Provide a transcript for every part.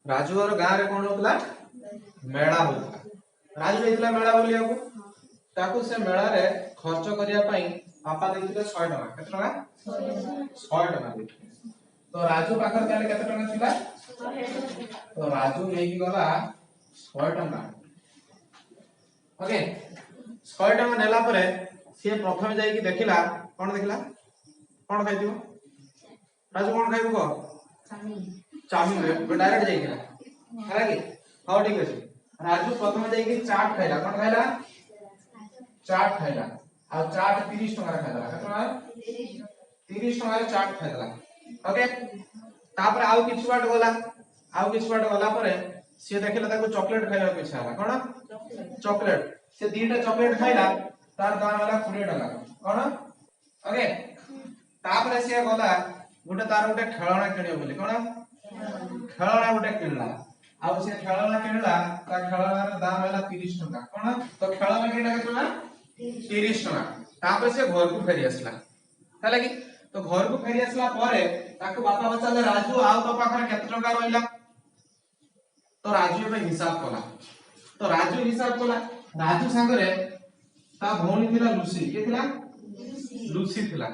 राजू और गाँव रे कौन होता मेला होता राजू जाइतिला मेला बोलिया को ताकू से मेला रे खर्च करिया पई पापा देथिले 100 टका केते टका 100 टका देथिले तो राजू पाखर ताले केते टका थिला तो राजू नेकी गला 100 टका ओके 100 टका नेला परे से प्रथम जाई कि देखिला कोन कोन खाइदियो राजू कोन खाइबो को चाउमीन रे डायरेक्ट जाई कि हला कि हाउ ठीक अछि राजू प्रथम जाई कि चाट खाइला कोन खाइला चाट खाइला आ चाट 30 टका खाइला केतना 30 टका रे चाट खाइला ओके तापर आउ किछ बाट गला परे से देखिला ताको चॉकलेट खाइला के इच्छा हला कोन चॉकलेट से दीटा चॉकलेट खाइला तार दाम वाला 20 टका कोन ओके तापर से गला गोटे तार गोटे खेलना किनियो बोली कोन खेलना गोटे किनला आ से खेलना किनला ता खेलना रे दाम होला 30 टका कोन तो खेलना किनला केतना 30 टका तापर से घर को फेरी आसला हला कि तो घर को फेरी आसला परे ताको बापा बचाले राजू आउ तो पाखरे केते टका रहइला तो राजू पे हिसाब कला तो राजू हिसाब कला राजू संगरे ता भौणी थिला लुसी के थिला लुसी थिला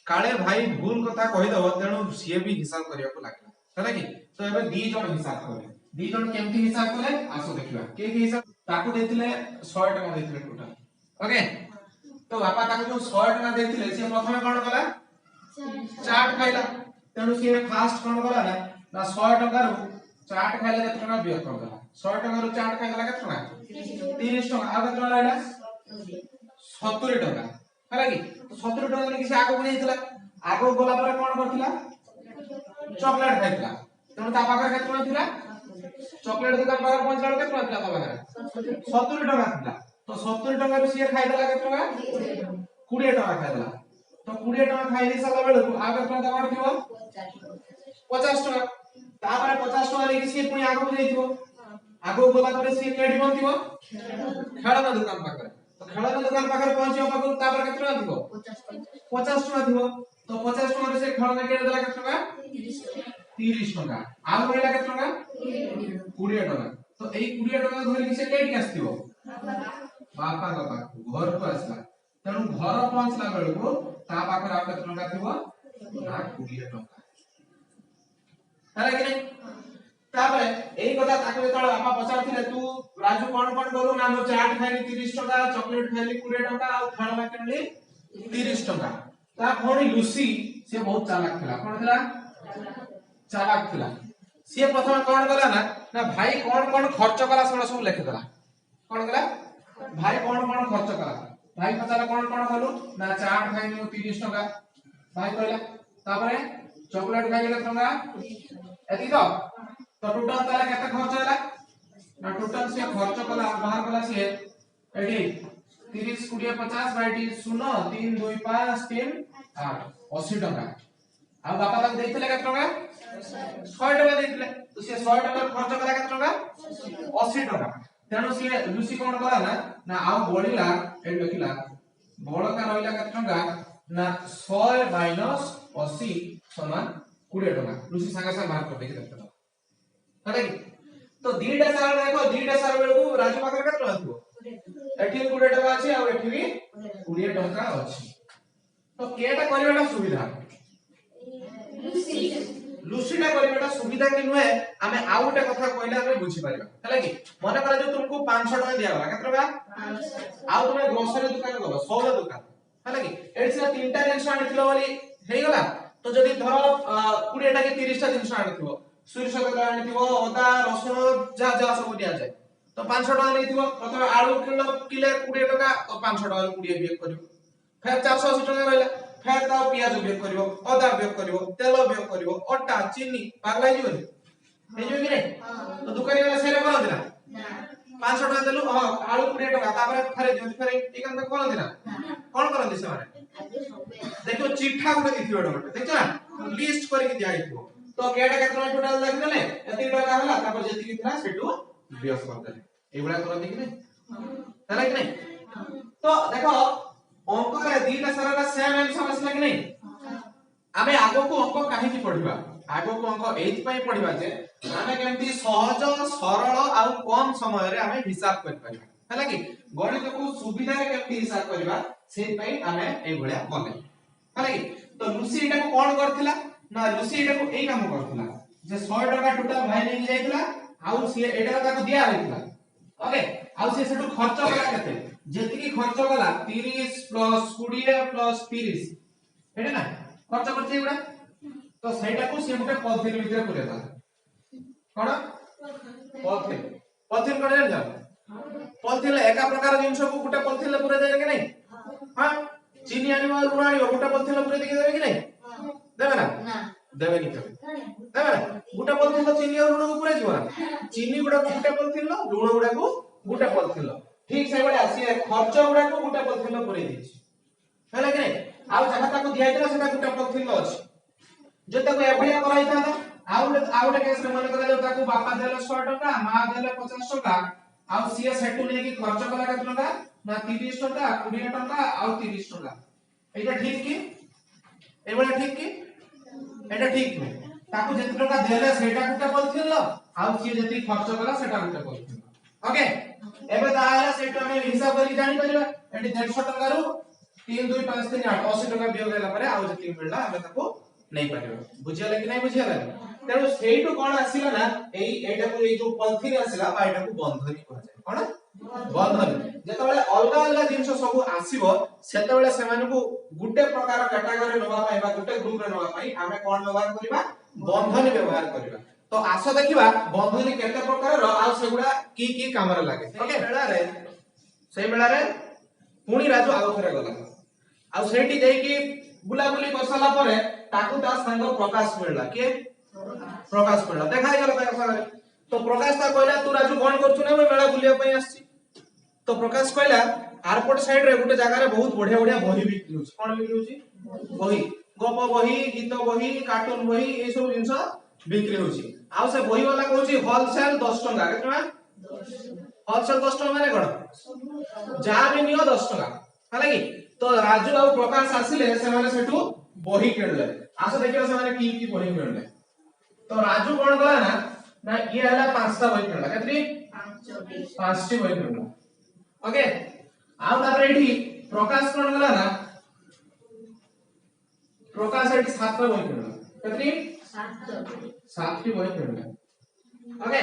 काले भाई भूल कथा कहि दव तेनु सीए भी हिसाब करिया को लागला हला कि तो एबे दी जण हिसाब करे दी जण केमती हिसाब करे आसो देखिबा के हिसाब ताको देथिले 100 टका देथिले टोटल ओके तो बापा ताको जो 100 टका देथिले से प्रथमे कोन कला चाट खाइला तेनु से फास्ट कोन कला ना 100 टका रु चाट खाइला केते टका बियर कर दला 100 टका रु चाट खाइला केते टका 30 टका आ केते टका रहला 70 टका हला कि तो 70 टका ले किसी आगो बनेइतला आगो गोला पर कोन करथिला चॉकलेट खाइतला तेनु ता पाखर केते टका थिला चॉकलेट दुकान पाखर पहुंचला केते टका थिला ता पाखर 70 टका थिला तो 70 टका रु से खाइतला केते टका 20 टका खाइतला तो 20 टका खाइ दै साला बेल आगे टका कोन थिबो 50 टका तापर 50 टका ले किसी पुनी आगो बनेइथिबो आगो गोला पर से केडी बनथिबो खेलना दुकान पाखर तो खेलना दुकान पाखर पहुंचियो पाखर तापर केते टका थिबो 50 टका थिबो तो 50 टका रे से खेलना केडे देला केते टका 30 टका आ रहला केते टका 20 टका तो एई 20 टका धरि कि से केडी आस्तिबो बापा बापा घर को आसला तेनु घर पहुंचला बेल को ता पाखर आ केते टका थिबो ना 20 टका हला कि नहीं तापरे एई कथा ताके तळ बापा पचारथिले तू राजू कोन कोन करू ना मो चाट खाइली 30 टका चॉकलेट खाइली 20 टका आ खेलना किनली 30 टका ता भौणी लुसी से बहुत चालाक थिला कोन थिला चालाक थिला से प्रथम कोन कला ना भाई कोन कोन खर्च कला सब लिख देला कोन कला भाई कोन कोन खर्च कला भाई पचाला कोन कोन करू ना चाट खाइली 30 टका भाई कहला तापरे चॉकलेट खाइले टका एती तो टोटल ताला केते खर्च होला ना टोटल से खर्च कला बाहर कला से एडी 30 20 50 बाइटी 0 3 2 5 3 8 80 टका आ बापा तक देइतले केते टका 100 टका देइतले तो से 100 टका खर्च कला केते टका 80 टका तेनु से लुसी कोन कला ना आ बढिला एडी लिखिला बळका रहिला केते टका ना 100 माइनस 80 समान 20 टका लुसी संगे संगे मार्क कर देखि देखतो हला कि तो दीटा साल देखो दीटा साल बेल को राजू पाकर केते रहथो एठी 20 टका अछि आ एठी भी 20 टका अछि तो केटा करिवाटा सुविधा लुसीटा करिवाटा सुविधा कि नहे हमें आउटे कथा कहले हमें बुझी पारिबा हला कि माने करा जो तुमको 500 टका दिया गला केते टका आउ तुमे ग्रोसरी दुकान गलो सौदा दुकान हला कि एठी से तीनटा जिंस आनिथिलो बोली हेई गला तो जदी धरो 20 टा के 30 टा जिंस आनिथिबो सुरिस तेल आनिथिबो अदा रसुन जा जा सब दिया जाय तो 500 टका लेथिबो प्रथम आलू किलो 20 टका तो 500 टका 20 बिक करियो फिर 480 टका रहला फिर ता पियाज बिक करियो अदा बिक करियो तेल बिक करियो अटा चीनी पागला जीवन हे जो कि रे तो दुकानी वाला सेरे करन ना 500 टका देलु हां आलू 20 टका तापर फेरे जो फेरे ई काम करन ना कोन करन दिस माने देखो चिट्ठा गुटे दिथियो डोट देखछ ना लिस्ट करके दियाइथो तो केटा केतना टोटल देखले एती टका हला तापर जेति कि थिला सेटू बियस कर देले एबडा करन कि नै हला कि नै तो देखो अंक रे दीटा सारा सेम आंसर आसला कि नै आमे आगो को अंक काहे की पढिबा आगो को अंक एथि पई पढिबा जे माने केमती सहज सरल आ कम समय रे हमें हिसाब कर परिबा हला कि गणित को सुविधा रे केमती हिसाब करबा से पई हमें ए भलिया बने हला कि तो लुसी एटा को कोन करथिला ना लुसी एटा को एई काम करथिला जे 100 टका टोटल भाई लेके जाइथिला आउ सी एटा ताको दिया होइथिला ओके आउ सी सेटु खर्च कला केते जेति की खर्च कला 30 प्लस 20 प्लस 30 एटा ना खर्च करछि एगुडा तो सेटा को से गुटे पॉलिथिन भितर पुरेता कोन पॉलिथिन कोन जान पॉलिथिन एका प्रकार जिंस को गुटे पॉलिथिन पुरे जाय कि नहीं हां चीनी आनिबो लुण आनिबो गुटे पॉलिथिन पुरे देके देबे कि नहीं देबे ना देबे नि देबे ना गुटे पॉलिथिन तो चीनी और लुण को पुरे जीवा चीनी गुडा गुटे पॉलिथिन लो लुण गुडा को गुटे पॉलिथिन लो ठीक से बडे आसी खर्च गुडा को गुटे पॉलिथिन लो पुरे दिछि हैला कि नहीं आउ जहा ताको दिया हैतला सेटा गुटे पॉलिथिन लो अछि जो ताको एभलिया कराई था आउटे केस रे मन करा जो ताको बापा देले 100 टका मां देले 50 टका आउ सिए सेटु लेकी खर्च कला केत टका ना 30 टका 20 टका आउ 30 टका एटा ठीक की एबला ठीक की एटा ठीक नै ताको जेत टका देले सेटा गुटे पॉलिथिन लो आउ सिए जेति खर्च कला सेटा गुटे पॉलिथिन ओके एबे ताहारा सेटु हम हिसाब करी जानि परिबा एटी 150 टका रु 3 2 5 3 8 80 टका बियो गेला परे आउ जेति मिलला हम ताको नहीं पारिबो बुझियला कि नहीं बुझियला तेणु सेइटु कोन आसिला ना एटा को ए जो पॉलिथिन आसिला बा एटा को बंधनी कह जाय कोन बंधनी जेते बेले अलगा अलगा जिंस सब आसीबो सेते बेले से माने को गुटे प्रकार कैटेगरी नवा पाई बा गुटे ग्रुप रे नवा पाई हमें कोन व्यवहार करिबा बंधनी व्यवहार करिबा तो आसो देखिबा बंधनी केते प्रकार रो आ सेगुडा की काम रे लागे ओके बेला रे पुणी राजू आउ थरे गला आ सेठी जाई की बुला बुली करसला परे ताकू ता संग प्रकाश मिलला के प्रकाश मिलला देखाई गला ताका सागरे तो प्रकाश ता कहला तू राजू कोन करछु ना मैं मेला बुलिया पई आछि तो प्रकाश कहला एयरपोर्ट साइड रे गुटे जगह रे बहुत बढ़िया बढ़िया बही बिक्री होछि कोन बिक्री होछि बही गप बही गीत बही कार्टून बही ए सब जिंस बिक्री होछि आ से बही वाला कहछि होलसेल 10 टका केतना होलसेल 10 टका माने कोन जा भी नियो 10 टका हला कि तो राजू आ प्रकाश आसिले से माने सेठू बही किनले आसो देखियो से माने की बही किनले तो राजू कोन गला ना ये हला पांचटा बही किनला केतरी पांचटी बही किनला ओके आ तापर एठी प्रकाश कोन गला ना प्रकाश एठी सातटा बही किनला केतरी सातटी बही किनला ओके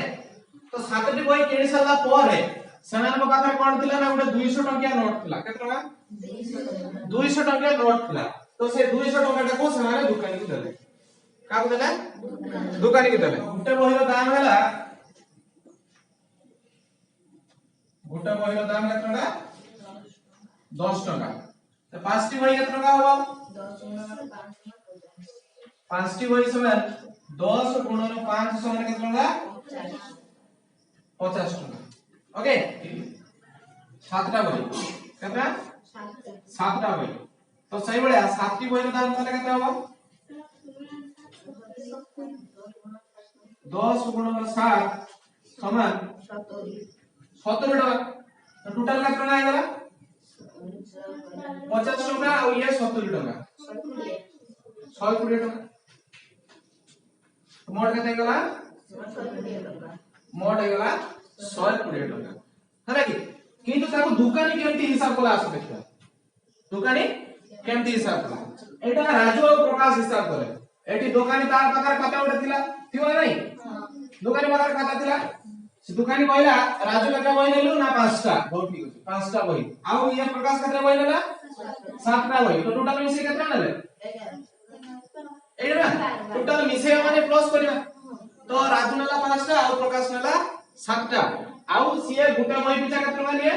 तो सातटी बही किनि साला परे सेमान पाखर कोन थिला ना गुटे 200 टकिया नोट थिला केतना 200 टकिया नोट थिला तो से 200 टका को सेमाने दुकानी को देले का को देले दुकानी को देले गुटे बहिर दाम हैला गुटे बहिर दाम केतना 10 टका तो पांचटी बहि केतना होबो 5टी बहि समान 10 गुणन 5 समान केतना 50 टका ओके सातटा बहि केतना सातटा बहि तो सही बळे सातटी बहिर दाम ताले केते होबो 10 गुणन 7 समान 70 टका तो टोटल केतना आइगला 50 टका और ये 70 टका 120 टका मोड केते गला मोड गला 120 टका हला कि किंतु ताको दुकानी केमती हिसाब कला आस देखियो दुकानी केमती हिसाब कला एटा राजू और प्रकाश हिसाब करे एटी दुकानी तार प्रकार खाता उडे थिला नहीं दुकानी प्रकार खाता थिला से दुकानी कहला राजू केते बही नेलु ना पांचटा बहुत ठीक अछि पांचटा बही आउ ये प्रकाश केते बही नेला सातटा बही तो टोटल मिसे केते नेले 11 एटा टोटल मिसे माने प्लस करिया तो राजू नेला पांचटा और प्रकाश नेला सातटा आउ सिए गुटा बही पिछा केते टका लिए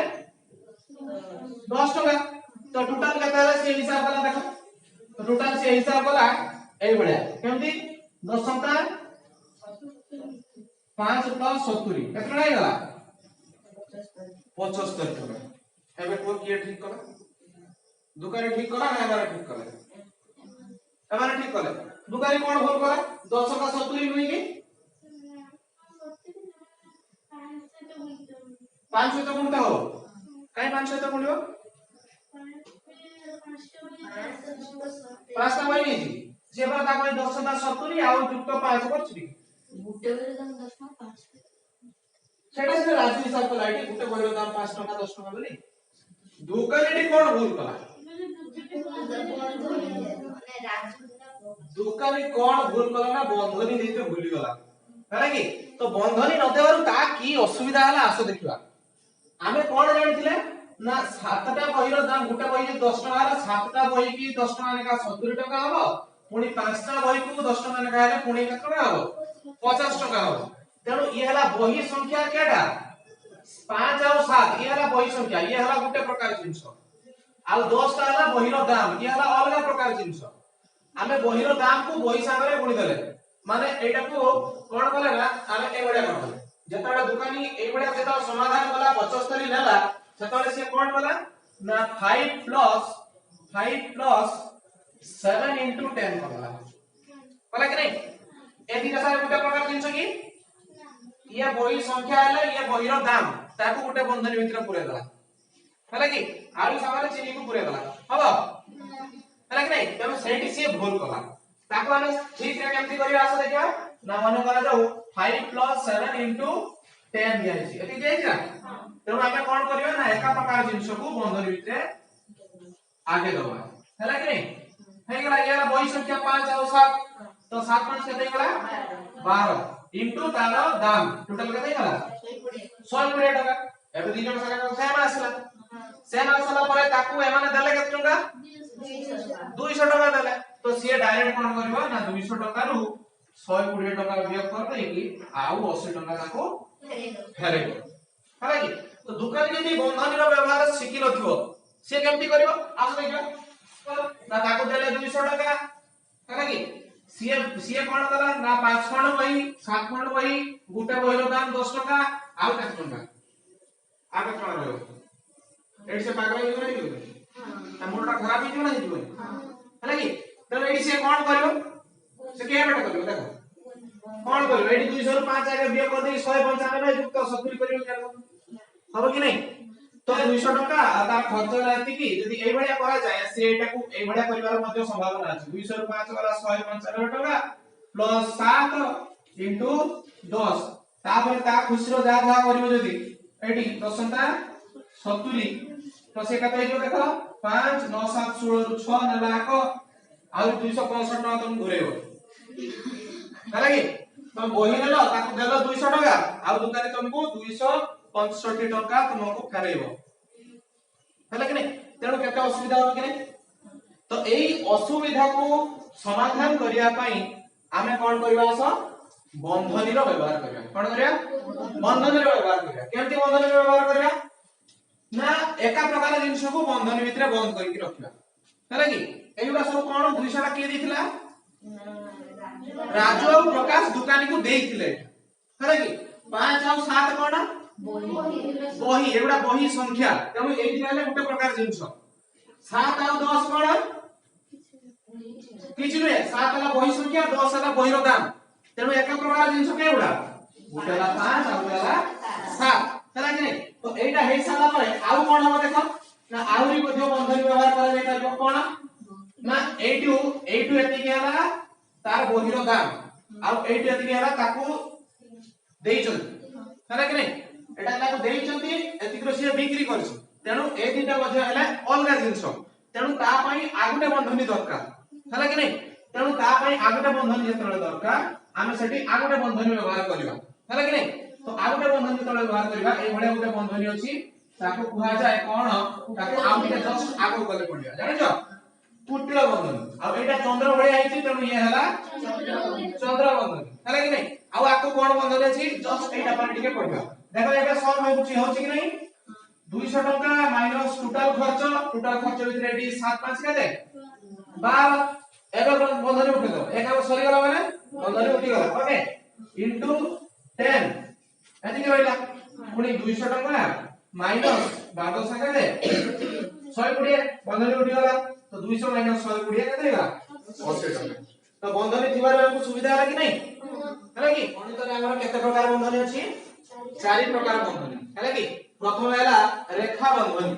10 टका तो टोटल केते हला से हिसाब कला देखो तो टोटल से हिसाब कला एई बढिया केमती 10 टका 5 प्लस 70 केतना आइ गला 75 टका एबे को किए ठीक कला दुकानी ठीक कला ना एबारे ठीक कला एबारे ठीक कला दुकानी कोन भूल कला 10 का 70 नुई की 500 तो गुणता हो काई 500 तो गुणियो 5टा बही नहीं जे बरा ता 10 टका 70 आ युक्त 5 करछि गुटे बेले दाम 10 टका 5 सेटा से राजू हिसाब को लाइट गुटे बहिरो दाम 5 टका 10 टका बोली दुकानीटी कोन भूल कला दुकानी कोन भूल कला ना बंधनी देते भूली गला है कि तो बंधनी न देवारु ता की असुविधा हला आसो देखिबा आमे कोन जानिथिले ना सातटा बहिरो दाम गुटे बहि 10 टका हला सातटा बहि की 10 टका लेका 70 टका हबो पुनी पांचटा बहि को 10 टका लेका हेले पुनी केते टका हबो 50 टका हबो तेणु ये हला बहि संख्या केडा 5 और 7 ये हला बहि संख्या ये हला गुटे प्रकार जिंस आ 10 टा हला बहिरो दाम ये हला अलग प्रकार जिंस आमे बहिरो दाम को बहि सागरे गुणी देले माने एटा को कोन कले ना आमे ए बडा करले जेताडा दुकानी ए बडा जेता समाधान कला 75 लेला सेतले से कोन कला ना 5 प्लस 7 into 10 कला कि नहीं ए दिटा सारे गुटे प्रकार जिंस की ये बही संख्या है ये बहिरो दाम ताको गुटे बंधनी भितर पुरे दला हला कि आलू सामारे चीनी को पुरे दला हबो हला कि नहीं तमे सेठी से भूल कला ताको हम ठीक रे केमती करिया आस देखिया ना मन करा जाऊ 5 + 7 * 10 दिया छि एति देइ ना तेणु आमे कोन करियो ना एका प्रकार जिंस को बंधनी भितर आगे दबा हला कि नहीं हे गेला येला बही संख्या 5 और 7 तो 7 5 केते गेला 12 इनटू तार दाम टोटल केते गेला 120 टका एबे दी जण सारा सेम आसला परे ताकू एमाने देले केते टका 200 टका देले तो सी डायरेक्ट कोन करबो ना 200 टका रु 120 टका वियोग कर दे कि आउ 80 टका ताको फेरेबो हला कि तो दुकान जदी बंधनी रो व्यवहार सिखि नथिबो से केमती करबो आस देखियो ना ताकू देले 200 टका हला कि सीए कोन कला ना 5 खंड बही 7 खंड बही गुटे बहिरो दाम 10 टका आउ केते टका आ केते टका रहयो एडी से पागल हो गयो नहीं त मोरटा खराब ही नहीं जीवन हला कि तो एडी से कोन करबो से के बेटा करबो देखो कोन करबो एडी 200 रु 5 आगे बियो कर दे 195 युक्त 70 करबो केरो हबो कि नहीं तो 200 टका तार खर्च रहती कि यदि एई भलिया करा जाय से एटा को एई भलिया परिवार मध्ये संभावना अछि 200 रु 5 वाला 195 टका प्लस 7 इनटू 10 तापर ता खुशी रो जा जा करबो जदी एटी 10 टा 70 तो से कते जो देखो 5 9 7 16 रु 6 नेला को आ 265 टका तुम घुरेबो हला कि तुम बही नेलो ताको देलो 200 टका आ दुकानी तुमको 265 टका तुमको फेरेबो हला कि नहीं तेणु केते असुविधा हो कि नहीं तो एई असुविधा को समाधान करिया पई आमे कोन करबा आस बंधनी रो व्यवहार करिया कोन करिया बंधनी रो व्यवहार करिया केमती बंधनी रो व्यवहार करिया ना एका प्रकार जिंस को बंधनी भितर बंद करके रखिबा हला कि एइबा सब कोन 200 टा के दिथिला राजू और प्रकाश दुकानी को देइथिले हला कि 5 और 7 कोन बही एगुडा बही संख्या तेणु एइथि हेले गुटे प्रकार जिंस 7 और 10 कोन किछ नुहे 7 वाला बही संख्या 10 वाला बहिरो दाम तेणु एका प्रकार जिंस केउडा गुटेला 5 और गुटेला 7 हला कि नहीं तो एटा हे साला परे आउ कोन हो देखो ना आउरी मध्ये बंधनी व्यवहार करा जाय तार कोन ना एटू एति गेला तार बहिरो दाम आ एटू एति गेला ताकू देइछन हला कि नहीं एटा ताकू देइछंती एतिकरो से बिक्री करछ तेणु ए दिटा मध्ये हेला अलगा जिंस तेणु ता पई आगुटे बंधनी दरकार हला कि नहीं तेणु ता पई आगुटे बंधनी जेतले दरकार आमे सेठी आगुटे बंधनी व्यवहार करिबा हला कि नहीं तो आगुटे बंधनी जेतले व्यवहार करिबा ए भले गुटे बंधनी अछि ताको कुहा जाय कोन ताको आउटे जस्ट आगो गले पडिया जानि छ कुटिल बंधनी आ एटा चंद्र भळे आइछि तेणु ये हला चंद्र बंधनी हला कि नहीं आ आको कोन बंधनी अछि जस्ट एटा पर टिके पडिया देखो एटा सॉल्व होछि कि नहीं 200 टका माइनस टोटल खर्च भितर एटी 7 5 केते 12 एबे बंधनी उठे दो एका सरी गला माने बंधनी उठी गला ओके इनटू 10 एति के रहला पुनी 200 टका माइनस 12 केते 120 बंधनी उठी गला तो 200 माइनस 120 केते गला 80 टका तो बंधनी थिबार हमको सुविधा है कि नहीं है कि गणित रे हमर केते प्रकार बंधनी अछि 4 प्रकार बंधनी है कि प्रथम हैला रेखा बंधनी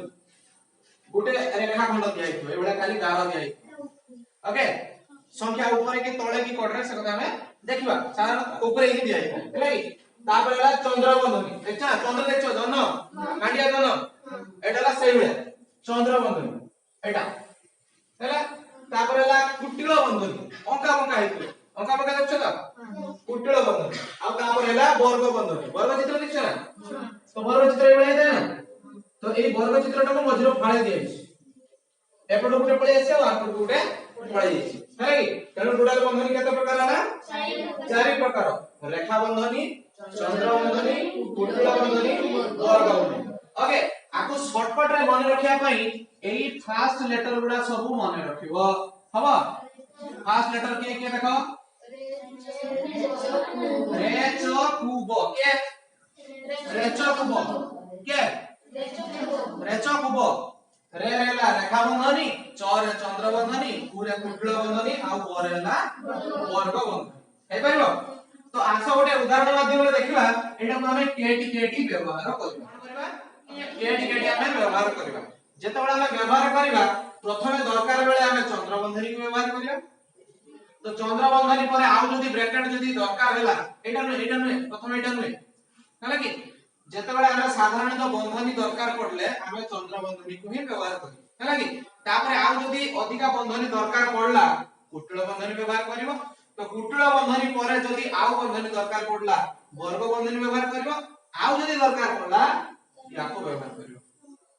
गुटे रेखा खंड दिया हितो एबडा खाली गार दिया हितो ओके संख्या ऊपर की तळे की कोडरे से कथा हमें देखिबा साधारण ऊपर ही दिया है हेला कि तापर हला चंद्र बंधनी देखछा चंद्र देखछो जन कांडिया जन एटाला सेही बेले चंद्र बंधनी एटा हेला तापर हला कुटिल बंधनी अंका बंका हेतु अंका बंका देखछो त कुटिल बंधनी आ तापर हला वर्ग चित्र देखछो ना तो वर्ग चित्र एबे हेते ना तो एई वर्ग चित्रटा को मझिरो फाळे दियछि एपटो गुटे पळै आसी आ आपटो गुटे पळै जायछि है कि तेणु टोटल बंधनी केते प्रकार हला 4 प्रकार रेखा बंधनी चंद्र बंधनी कुटिल बंधनी वर्ग बंधनी ओके आको शॉर्टकट रे मने रखिया पई एई फास्ट लेटर गुडा सब मने रखिबो हबो फास्ट लेटर के देखो रे च कुब के रे च कुब के रे च कुब रे रेला रेखा बंधनी च रे चंद्र बंधनी कु रे कुटिल बंधनी आ व रेला वर्ग बंधनी हे परबो तो आसो गोटे उदाहरण माध्यम रे देखिबा एटा को हमें केटी व्यवहार करबा केटी हमें व्यवहार करबा जेते बडा हमें व्यवहार करबा प्रथमे दरकार बेले हमें चंद्र बंधनी को व्यवहार करबा तो चंद्र बंधनी परे आउ जदी ब्रैकेट जदी दरकार होला एटा नु प्रथमे एटा नु हला कि जेते बडा हमें साधारणतः बंधनी दरकार पड़ले हमें चंद्र बंधनी को ही व्यवहार करी हला कि तापरे आउ जदी अधिका बंधनी दरकार पड़ला कुटिल बंधनी व्यवहार करबो तो कुटिल बंधनी परे जदी आउ बंधनी दरकार पड़ला वर्ग बंधनी व्यवहार करबो आउ जदी दरकार पड़ला याको व्यवहार करबो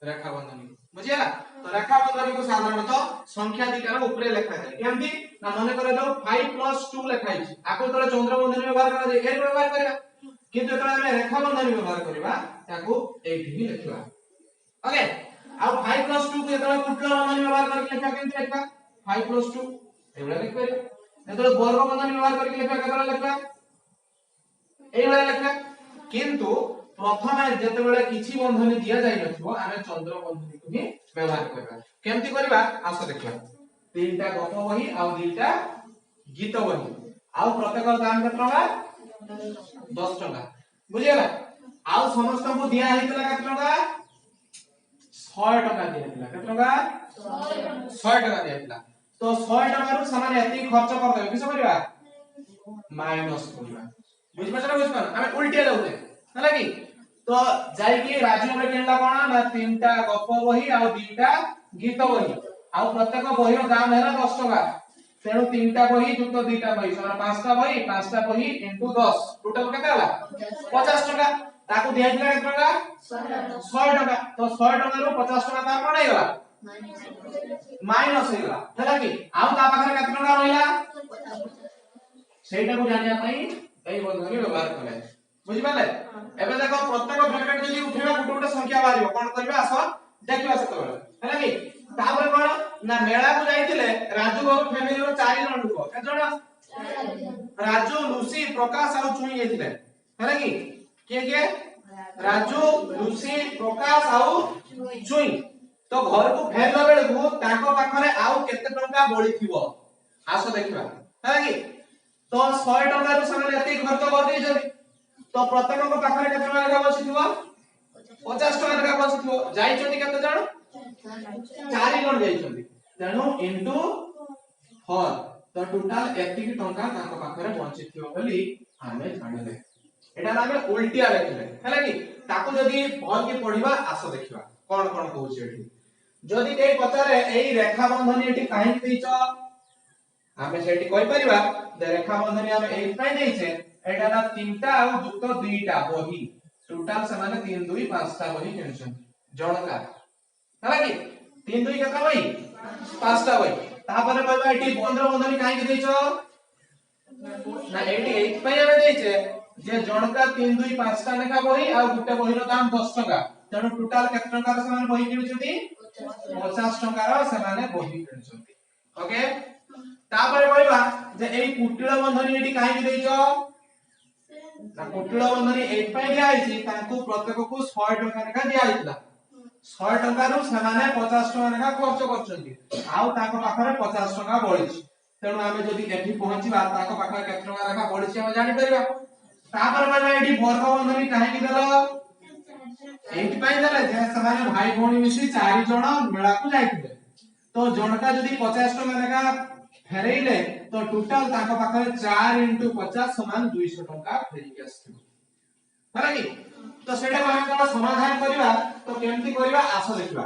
रेखा बंधनी बुझियला तो रेखा बंधनी को साधारणतः संख्या दिकार ऊपर लिखा जाय केमती ना माने करे जो 5 + 2 लिखाइ छी आको तोरे चंद्र बंधनी व्यवहार करा जाय एरी व्यवहार करबा किंतु जतरा हमें रेखा बंधनी व्यवहार करबा ताको एठी ही लिखबा ओके आ 5 + 2 को जतरा कुटिल बंधनी व्यवहार करके लिखा केमती लिखबा 5 + 2 एवला लिख परिबा जतरा वर्ग बंधनी व्यवहार करके लिखबा केतरा लिखबा एवला लिखबा किंतु प्रथमे जते बेले किछि बंधनी दिया जाय नथिबो आमे चंद्र बंधनी को ही व्यवहार करबा केमती करबा आसो देखबा तीनटा गप बही आ दुईटा गीत बही आ प्रत्येक दाम केतरा 10 टका बुझियला आ समस्त को दिया हेतला केतरा 100 टका दिया हेतला केतरा 100 टका दिया हेतला तो 100 टका रु समान एती खर्च कर देबे किस करबा माइनस करबा बुझ पछरा बुझ पर हमें उल्टिया जाउते हला कि तो जाई कि राजू रे केनला कोन ना तीनटा गप बही आ दुईटा गीत बही आ प्रत्येक बही रो दाम हेला 10 टका तेणु तीनटा बही जुक्त दुईटा बही समान पांचटा बही इनटू 10 टोटल केते होला 50 टका ताको दिया दिला केते टका 100 टका तो 100 टका रो 50 टका तार कोन हेला माइनस हेला हला कि आ ता पाखरे केते टका रहिला सेटा को जानिया पई एई बंधनी व्यवहार करे बुझि पाले एबे देखो प्रत्येक ब्रैकेट जदी उठेबा गुटे गुटे संख्या बारियो कोन करबा आसो देखिबा सेतो बेला हला कि तापर कोन ना मेला को जाईतिले राजू और फैमिली रो 4 जण लोक के जण राजू लुसी प्रकाश और चुई जाईतिले हला कि के राजू लुसी प्रकाश और चुई तो घर को फेरला बेले को ताको पाखरे आउ केते टंका बळी थिबो आसो देखिबा हला कि तो 100 टका रो समान एते खर्च कर दे जदी तो प्रत्येक को पाखरे केते टका लगा बसिथिबो 50 टका लगा बसिथिबो जाई चोटी केते जण 4 जण जाई चोटी तेनु इनटू 4 तो टोटल एतिकी टंका ताको पाखरे बंचिथिबो बोली हमें जानिले एटा नामे उल्टिया लेखिले हला कि ताको जदी भल के पढिबा आसो देखिबा कोन कोन कहूची एठी जदी के पचारे एई रेखा बंधनी एठी काहे देइचो हमें सेठी कहि परिबा दे रेखा बंधनी हमें एई पय देइछे एटा ना तीनटा आ जुक्त दुईटा बही टोटल समान 3 2 5 टा बही किनछन जणका हला कि 3 2 केता बही 5 टा बही तापरे कहबा एठी चंद्र बंधनी काहे देइछो ना एठी एई पय हमें देइछे जे जणका 3 2 5 टा लेखा बही आ गुटे बही रो दाम 10 टका तेणु टोटल केते टका रो समान बही किनछथि 50 टका रो समान बही किनछथि ओके तापरे कहबा जे एई कुटिल बंधनी एठी काहे देइछो ना कुटिल बंधनी एई पय दिया आइछि तांको प्रत्येक को 100 टका लेखा दिया आइतला 100 टका रो समान 50 टका लेखा खर्च करछथि आउ ताको पाखरे 50 टका बळिछि तेणु आमे जदी एठी पहुंचीबा ताको पाखरे केते टका लेखा बळिछि हम जानि परिबा तापर कहबा एठी वर्ग बंधनी काहे देलो एठी पय देले जे समान भाई भौणी मिसी 4 जण मेला को जाइथिले तो जणका जदी 50 टका लेखा फेरेइले तो टोटल ताको पाखरे 4 * 50 = 200 टंका फेरिक आस्थिबो हला कि तो सेटा को हम कोन समाधान करबा तो केमती करबा आसो देखबा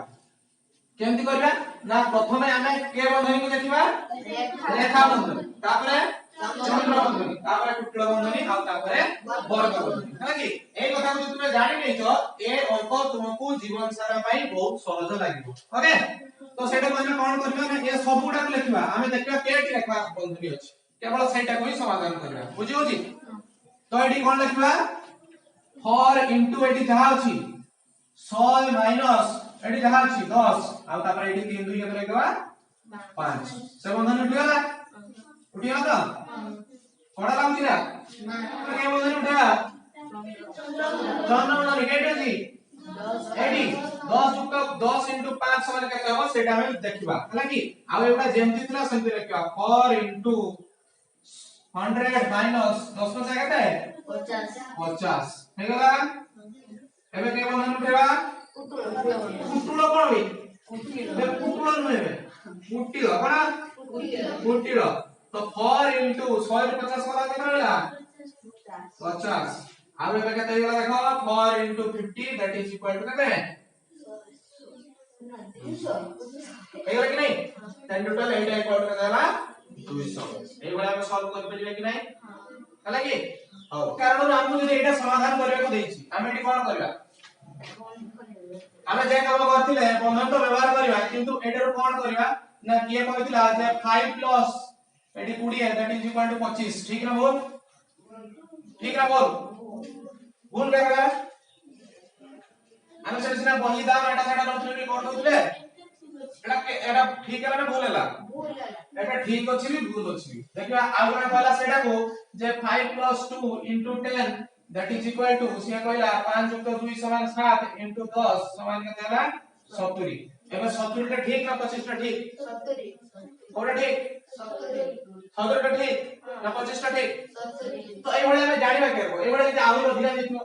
केमती करबा ना प्रथमे हमें के बंधनी को देखबा रेखा बंधनी तापरे चंद्र बंधनी तापरे टुकड़ा बंधनी आ तापरे वर्ग बंधनी हला कि ए कथा को तुमे जानि नै छ ए अंक तुमको जीवन सारा पई बहुत सहज लागिबो ओके तो सेटा को हम कोन करबा ना ए सब गुडा को लिखबा हमें देखबा केटी रेखा बंधनी अछि केवल सेटा को ही समाधान करबा बुझी होची तो एटी कोन लिखबा 4 * एटी जहा अछि 100 माइनस एटी जहा अछि 10 आ तापर एटी 3 2 केते लिखबा 5 से बंधन उठिगला तो कोडा लागुची ना तो के बंधन उठा चंद्र बंधन केटे अछि एटी 10 * 10 * 5 समान केते हो सेटा हम देखिबा हला कि आ एटा जेमति थिला सेमति लिखिबा 4 * 100 माइनस 10 को केते 50 हे गला एबे के बंधन उठेबा पुटुलो कोन बे पुटुलो नुहेबे पुटिलो कोन पुटिलो तो 4 * 100 रे 50 वाला केते होला 50 अब एबे केते होला देखो 4 * 50 दैट इज इक्वल टू केते 200 एगला कि नहीं ten total Etah equal to केते होला 200 ए बडा हम सॉल्व कर परिबे कि नहीं हला कि हां कारण हमहु जे एटा समाधान करबा को देछि हम एटी कोन करबा हमें जे काम करथिले बंधन तो व्यवहार करबा किंतु एटार कोन करबा ना किए कहथिला जे 5 प्लस एटी 20 दैट इज इक्वल टू 25 ठीक ना बोल भूल करबा हम से सिना बही दाम एटा सेटा नथले कोन होतले एटा ठीक है ना भूल हैला एटा ठीक अछि भी भूल अछि भी देखिबा आगुना कहला सेटा को जे 5 + 2 * 10 दैट इज इक्वल टू से कहला 5 + 2 = 7 * 10 समान केते होला 70 एबे 70 टा ठीक ना 25 टा ठीक 70 कोडा ठीक 70 टा ठीक ना 25 टा ठीक 70 तो ए भले हम जानिबा केरबो ए भले जे आउर अधिका देखिबो